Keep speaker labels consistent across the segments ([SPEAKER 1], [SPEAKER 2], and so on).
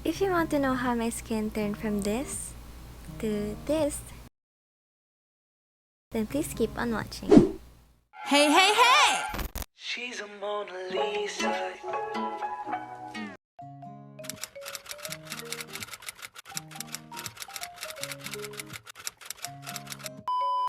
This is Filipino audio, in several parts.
[SPEAKER 1] If you want to know how my skin turned from this to this, then please keep on watching.
[SPEAKER 2] Hey, hey, hey!
[SPEAKER 3] She's a Mona Lisa.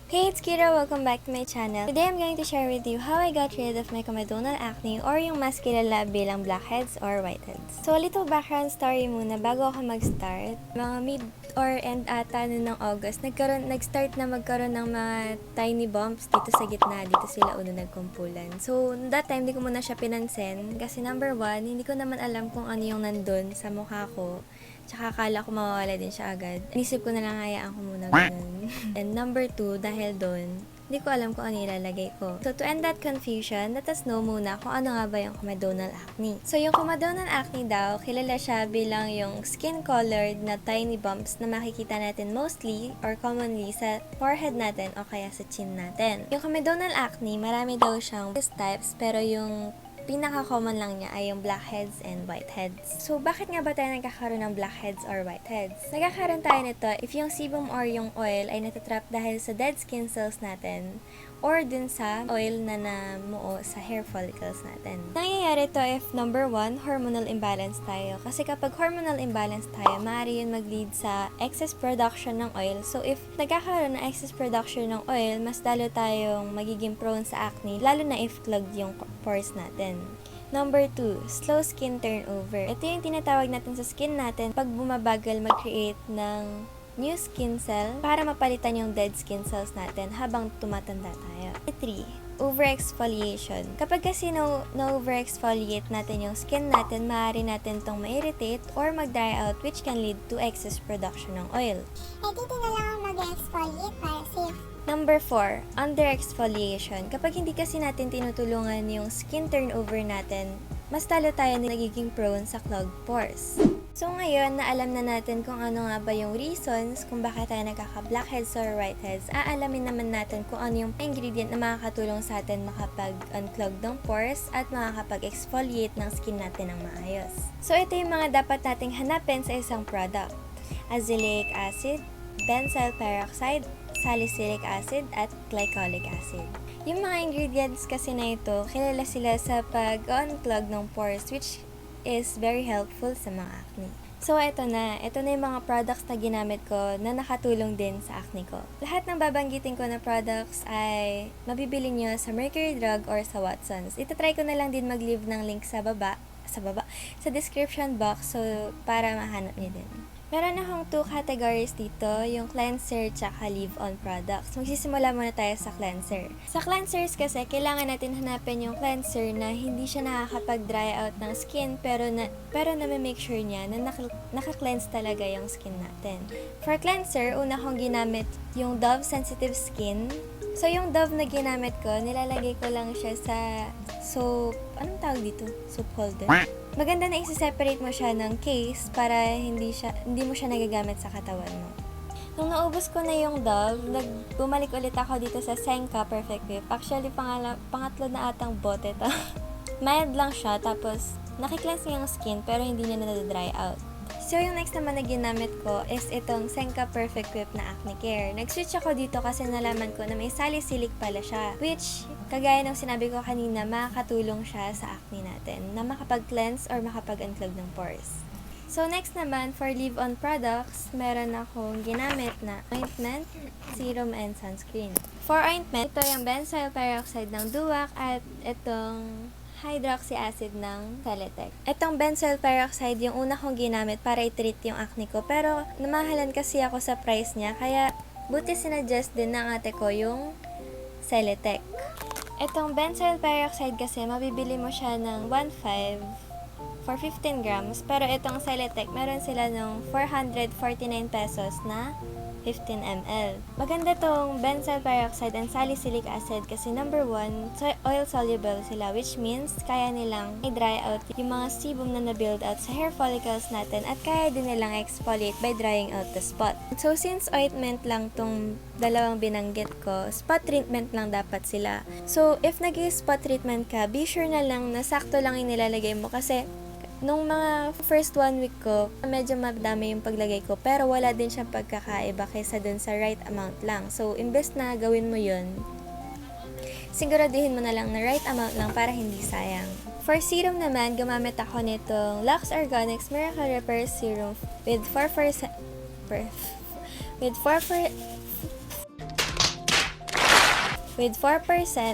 [SPEAKER 1] Hey, it's Kira. Welcome back to my channel. Today, I'm going to share with you how I got rid of my comedonal acne or yung mas kilala bilang blackheads or whiteheads. So, a little background story muna bago ako mag-start. Mga mid or end ata ng August, nag-start na magkaroon ng mga tiny bumps dito sa gitna. Dito sila una nagkumpulan. So, that time, di ko muna siya pinansin kasi number one, hindi ko naman alam kung ano yung nandun sa mukha ko. Tsaka akala ko mawawala din siya agad. Inisip ko na lang hayaan ko muna ganun. And number 2, dahil doon, hindi ko alam kung ano ilalagay ko. So to end that confusion, let us know muna kung ano nga ba yung comedonal acne. So yung comedonal acne daw, kilala siya bilang yung skin-colored na tiny bumps na makikita natin mostly or commonly sa forehead natin o kaya sa chin natin. Yung comedonal acne, marami daw siyang types pero yung pinaka-common lang niya ay yung blackheads and whiteheads. So, bakit nga ba tayo nagkakaroon ng blackheads or whiteheads? Nagkakaroon tayo nito if yung sebum or yung oil ay natatrap dahil sa dead skin cells natin or dun sa oil na namuo sa hair follicles natin. Nangyayari to if number 1, hormonal imbalance tayo. Kasi kapag hormonal imbalance tayo, maaari yun mag-lead sa excess production ng oil. So if nagkakaroon ng excess production ng oil, mas lalo tayong magiging prone sa acne, lalo na if clogged yung pores natin. Number 2, slow skin turnover. Ito yung tinatawag natin sa skin natin pag bumabagal mag-create ng new skin cell para mapalitan yung dead skin cells natin habang tumatanda tayo. 3, overexfoliation. Kapag kasi na-overexfoliate natin yung skin natin, maaari natin itong ma-irritate or mag-dry out which can lead to excess production ng oil.
[SPEAKER 4] Dito na lang mag-exfoliate para safe.
[SPEAKER 1] Number 4, underexfoliation. Kapag hindi kasi natin tinutulungan yung skin turnover natin, mas talo tayo na nagiging prone sa clogged pores. So ngayon, na alam na natin kung ano nga ba yung reasons kung bakit tayo nagkaka-blackheads or whiteheads, aalamin naman natin kung ano yung ingredient na makakatulong sa atin makapag-unclog ng pores at makakapag-exfoliate ng skin natin ng maayos. So ito yung mga dapat nating hanapin sa isang product. Azelaic acid, benzyl peroxide, salicylic acid, at glycolic acid. Yung mga ingredients kasi na ito, kilala sila sa pag-unclog ng pores which is very helpful sa mga acne. So, ito na yung mga products na ginamit ko na nakatulong din sa acne ko. Lahat ng babanggitin ko na products ay mabibili nyo sa Mercury Drug or sa Watsons. Itatry ko na lang din mag-leave ng link sa description box so para mahanap nyo din. Meron akong 2 categories dito, yung cleanser tsaka leave-on products. Magsisimula muna tayo sa cleanser. Sa cleansers kasi, kailangan natin hanapin yung cleanser na hindi siya nakakapag-dry out ng skin pero na-make sure niya na naka-cleanse talaga yung skin natin. For cleanser, una kong ginamit yung Dove Sensitive Skin. So, yung Dove na ginamit ko, nilalagay ko lang siya sa soap, anong tawag dito? Soap holder. Maganda na i-separate mo siya ng case para hindi mo siya nagagamit sa katawan mo. Nung naubos ko na yung Dove, bumalik ulit ako dito sa Senka Perfect Whip. Actually, pangatlo na atang bote to. Mild lang siya, tapos nakikleanse niya yung skin pero hindi niya na-dry out. So, yung next naman na ginamit ko is itong Senka Perfect Whip na Acne Care. Nag-switch ako dito kasi nalaman ko na may salicylic pala siya. Which, kagaya ng sinabi ko kanina, makakatulong siya sa acne natin na makapag-cleanse or makapag-unclog ng pores. So, next naman, for leave-on products, meron akong ginamit na ointment, serum, and sunscreen. For ointment, ito yung benzyl peroxide ng Duac at itong hydroxy acid ng Celetec. Itong benzyl peroxide yung una kong ginamit para i-treat yung acne ko. Pero namahalan kasi ako sa price niya, kaya buti sinadjust din ng ate ko yung Celetec. Itong benzyl peroxide kasi mabibili mo siya ng 1.5 for 15 grams. Pero itong Celetec, meron sila ng 449 pesos na 15 ml. Maganda tong benzyl peroxide and salicylic acid kasi number 1, oil soluble sila, which means kaya nilang i-dry out yung mga sebum na na-build out sa hair follicles natin at kaya din nilang exfoliate by drying out the spot. So since ointment lang tong dalawang binanggit ko, spot treatment lang dapat sila. So if nag-spot treatment ka, be sure na lang na sakto lang yung nilalagay mo kasi Nung mga first 1 week ko, medyo madami yung paglagay ko, pero wala din siyang pagkakaiba kaysa dun sa right amount lang. So, imbes na gawin mo yun, siguraduhin mo na lang na right amount lang para hindi sayang. For serum naman, gumamit ako nitong Lux Organics Miracle Repair Serum with 4%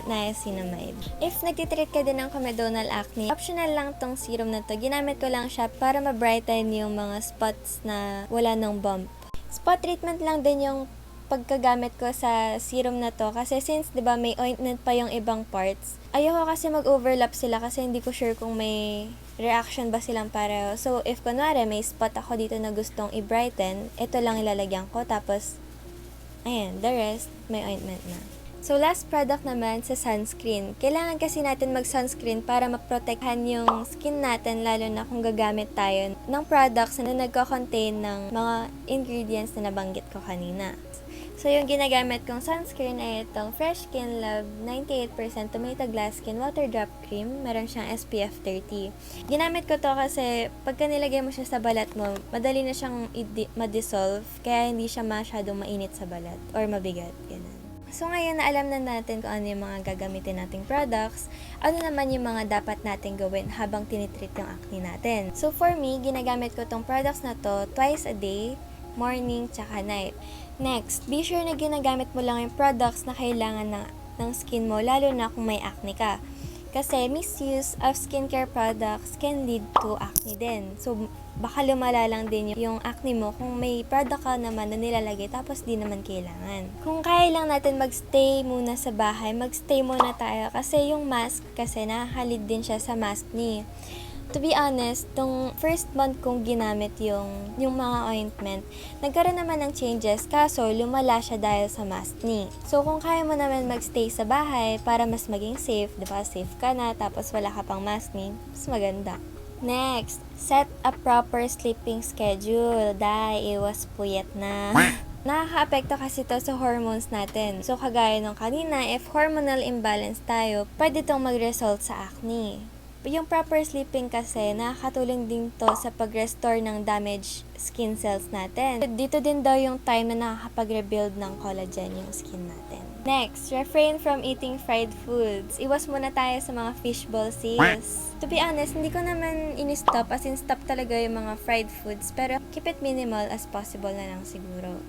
[SPEAKER 1] niacinamide. If nagtitreat ka din ng comedonal acne, optional lang tong serum na to. Ginamit ko lang siya para ma-brighten yung mga spots na wala ng bump. Spot treatment lang din yung pagkagamit ko sa serum na to kasi since 'di ba may ointment pa yung ibang parts. Ayoko kasi mag-overlap sila kasi hindi ko sure kung may reaction ba silang pareho. So if kunwari may spot ako dito na gustong i-brighten, ito lang ilalagyan ko tapos ayan, the rest may ointment na. So, last product naman sa sunscreen. Kailangan kasi natin mag-sunscreen para maprotektahan yung skin natin, lalo na kung gagamit tayo ng products na nagko-contain ng mga ingredients na nabanggit ko kanina. So, yung ginagamit kong sunscreen ay itong Fresh Skin Love 98% Tomato Glass Skin Water Drop Cream. Meron siyang SPF 30. Ginamit ko to kasi pagka nilagay mo siya sa balat mo, madali na siyang ma-dissolve, kaya hindi siya masyadong mainit sa balat or mabigat. Ganun. So ngayon na alam na natin kung ano yung mga gagamitin nating products, ano naman yung mga dapat natin gawin habang tinitreat yung acne natin. So for me, ginagamit ko tong products na to twice a day, morning tsaka night. Next, be sure na ginagamit mo lang yung products na kailangan ng skin mo, lalo na kung may acne ka. Kasi misuse of skincare products can lead to acne din. So, baka lumala lang din yung acne mo kung may product ka naman na nilalagay tapos di naman kailangan. Kung kaya lang natin magstay muna sa bahay, magstay muna tayo kasi yung mask kasi nakakalid din siya sa mask ni. To be honest, tong first month kong ginamit yung mga ointment, nagkaroon naman ng changes kaso lumala siya dahil sa mask ni. So kung kaya mo naman magstay sa bahay para mas maging safe, diba? Safe ka na tapos wala ka pang mask ni, mas maganda. Next, set a proper sleeping schedule. Dahil iwas puyat na. Nakaka-apekto kasi to sa hormones natin. So kagaya nung kanina, if hormonal imbalance tayo, pwede itong mag-result sa acne. Yung proper sleeping kasi, nakakatulong din to sa pag-restore ng damaged skin cells natin. Dito din daw yung time na nakakapag-rebuild ng collagen yung skin natin. Next, refrain from eating fried foods. Iwas muna tayo sa mga fishball seals. To be honest, hindi ko naman in-stop, as in stop talaga yung mga fried foods, pero keep it minimal as possible na lang siguro.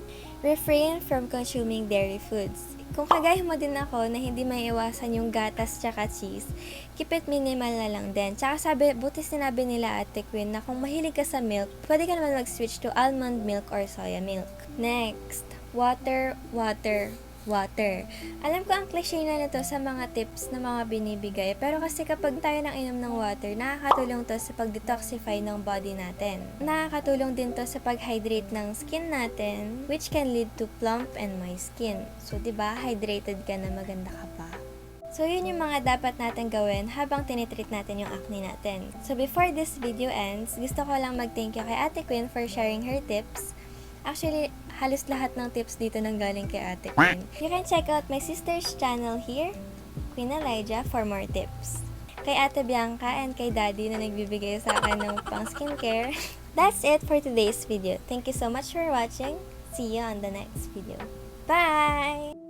[SPEAKER 1] Refrain from consuming dairy foods. Kung kagaya mo din ako na hindi maiiwasan yung gatas tsaka cheese, keep it minimal na lang din. Tsaka buti sinabi nila Ate Queen na kung mahilig ka sa milk, pwede ka naman mag-switch to almond milk or soya milk. Next, water. Alam ko ang cliche na nito sa mga tips na mga binibigay, pero kasi kapag tayo nang inom ng water, nakakatulong to sa pag-detoxify ng body natin. Nakakatulong din to sa pag-hydrate ng skin natin, which can lead to plump and moist skin. So, diba, hydrated ka na maganda ka pa. So, yun yung mga dapat natin gawin habang tinitreat natin yung acne natin. So, before this video ends, gusto ko lang mag-thank you kay Ate Queen for sharing her tips. Actually, halos lahat ng tips dito nang galing kay Ate Queen. You can check out my sister's channel here, Queen Elijah, for more tips. Kay Ate Bianca and kay Daddy na nagbibigay sa akin ng pang skincare. That's it for today's video. Thank you so much for watching. See you on the next video. Bye!